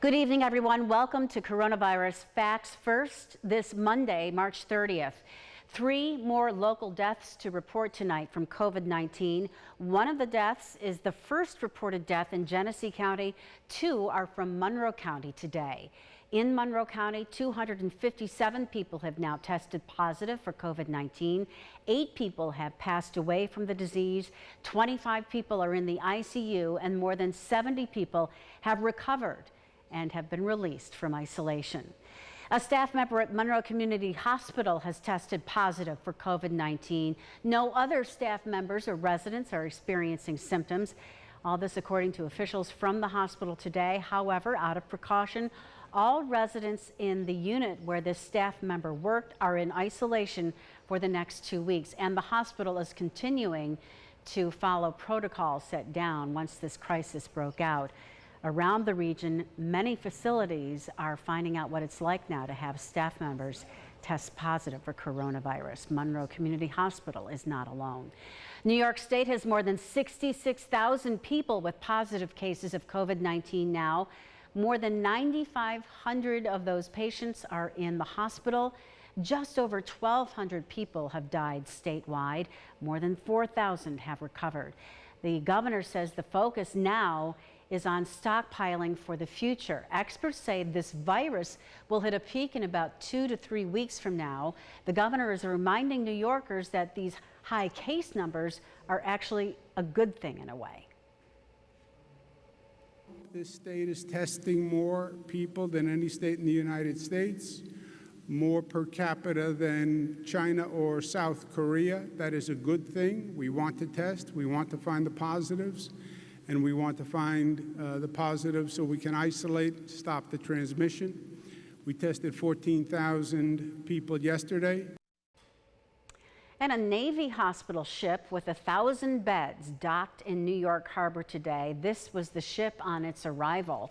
Good evening, everyone. Welcome to Coronavirus Facts First this Monday, March 30th. 3 more local deaths to report tonight from COVID-19. One of the deaths is the first reported death in Genesee County. 2 are from Monroe County today. In Monroe County, 257 people have now tested positive for COVID-19. 8 people have passed away from the disease. 25 people are in the ICU, and more than 70 people have recovered and have been released from isolation. A staff member at Monroe Community Hospital has tested positive for COVID-19. No other staff members or residents are experiencing symptoms. All this according to officials from the hospital today. However, out of precaution, all residents in the unit where this staff member worked are in isolation for the next 2 weeks, and the hospital is continuing to follow protocols set down once this crisis broke out. Around the region, many facilities are finding out what it's like now to have staff members test positive for coronavirus. Monroe Community Hospital is not alone. New York State has more than 66,000 people with positive cases of COVID-19 now. More than 9,500 of those patients are in the hospital. Just over 1,200 people have died statewide. More than 4,000 have recovered. The governor says the focus now is on stockpiling for the future. Experts say this virus will hit a peak in about 2 to 3 weeks from now. The governor is reminding New Yorkers that these high case numbers are actually a good thing in a way. This state is testing more people than any state in the United States, more per capita than China or South Korea. That is a good thing. We want to test, we want to find the positives, and we want to find the positives so we can isolate, stop the transmission. We tested 14,000 people yesterday. And a Navy hospital ship with 1,000 beds docked in New York Harbor today. This was the ship on its arrival.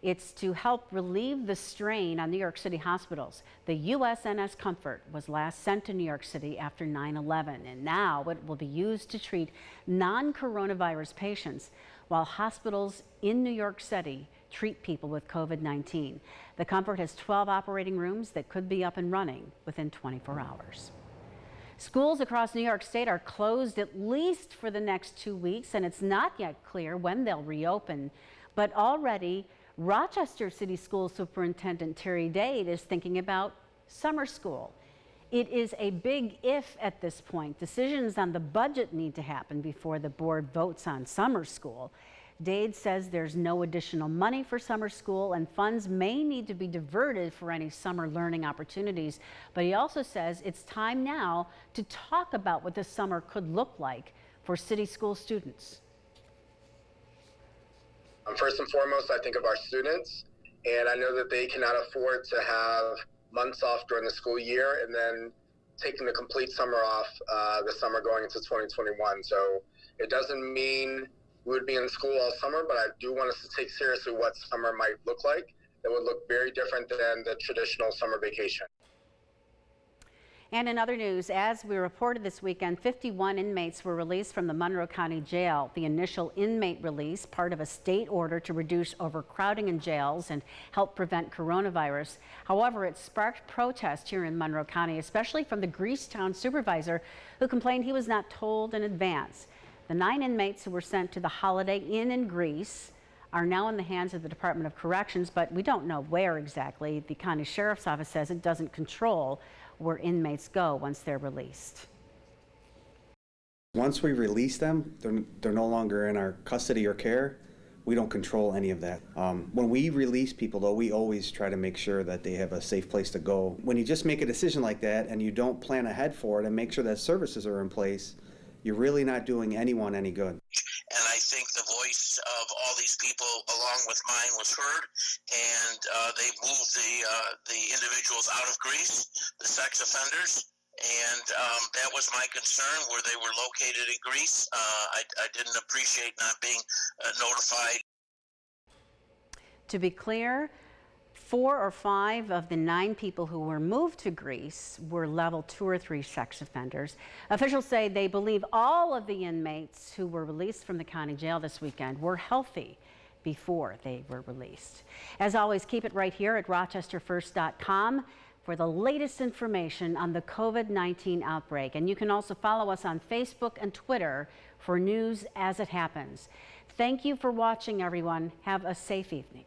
It's to help relieve the strain on New York City hospitals. The USNS Comfort was last sent to New York City after 9/11, and now it will be used to treat non-coronavirus patients while hospitals in New York City treat people with COVID-19. The Comfort has 12 operating rooms that could be up and running within 24 hours. Schools across New York State are closed at least for the next 2 weeks, and it's not yet clear when they'll reopen. But already, Rochester City School Superintendent Terry Dade is thinking about summer school. It is a big if at this point. Decisions on the budget need to happen before the board votes on summer school. Dade says there's no additional money for summer school and funds may need to be diverted for any summer learning opportunities. But he also says it's time now to talk about what the summer could look like for city school students. First and foremost, I think of our students, and I know that they cannot afford to have months off during the school year and then taking the complete summer off the summer going into 2021. So it doesn't mean we would be in school all summer, but I do want us to take seriously what summer might look like. It would look very different than the traditional summer vacation. And in other news, as we reported this weekend, 51 inmates were released from the Monroe County Jail. The initial inmate release, part of a state order to reduce overcrowding in jails and help prevent coronavirus. However, it sparked protest here in Monroe County, especially from the Greecetown supervisor, who complained he was not told in advance. The 9 inmates who were sent to the Holiday Inn in Greece are now in the hands of the Department of Corrections, but we don't know where exactly. The county sheriff's office says it doesn't control where inmates go once they're released. Once we release them, they're no longer in our custody or care. We don't control any of that. When we release people, though, we always try to make sure that they have a safe place to go. When you just make a decision like that and you don't plan ahead for it and make sure that services are in place, you're really not doing anyone any good. And I think the voice of all these people, along with mine, was heard, and they moved the individuals out of Greece, the sex offenders, and that was my concern, where they were located in Greece. I didn't appreciate not being notified. To be clear, 4 or 5 of the 9 people who were moved to Greece were level 2 or 3 sex offenders. Officials say they believe all of the inmates who were released from the county jail this weekend were healthy. before they were released. As always, keep it right here at rochesterfirst.com for the latest information on the COVID-19 outbreak. And you can also follow us on Facebook and Twitter for news as it happens. Thank you for watching, everyone. Have a safe evening.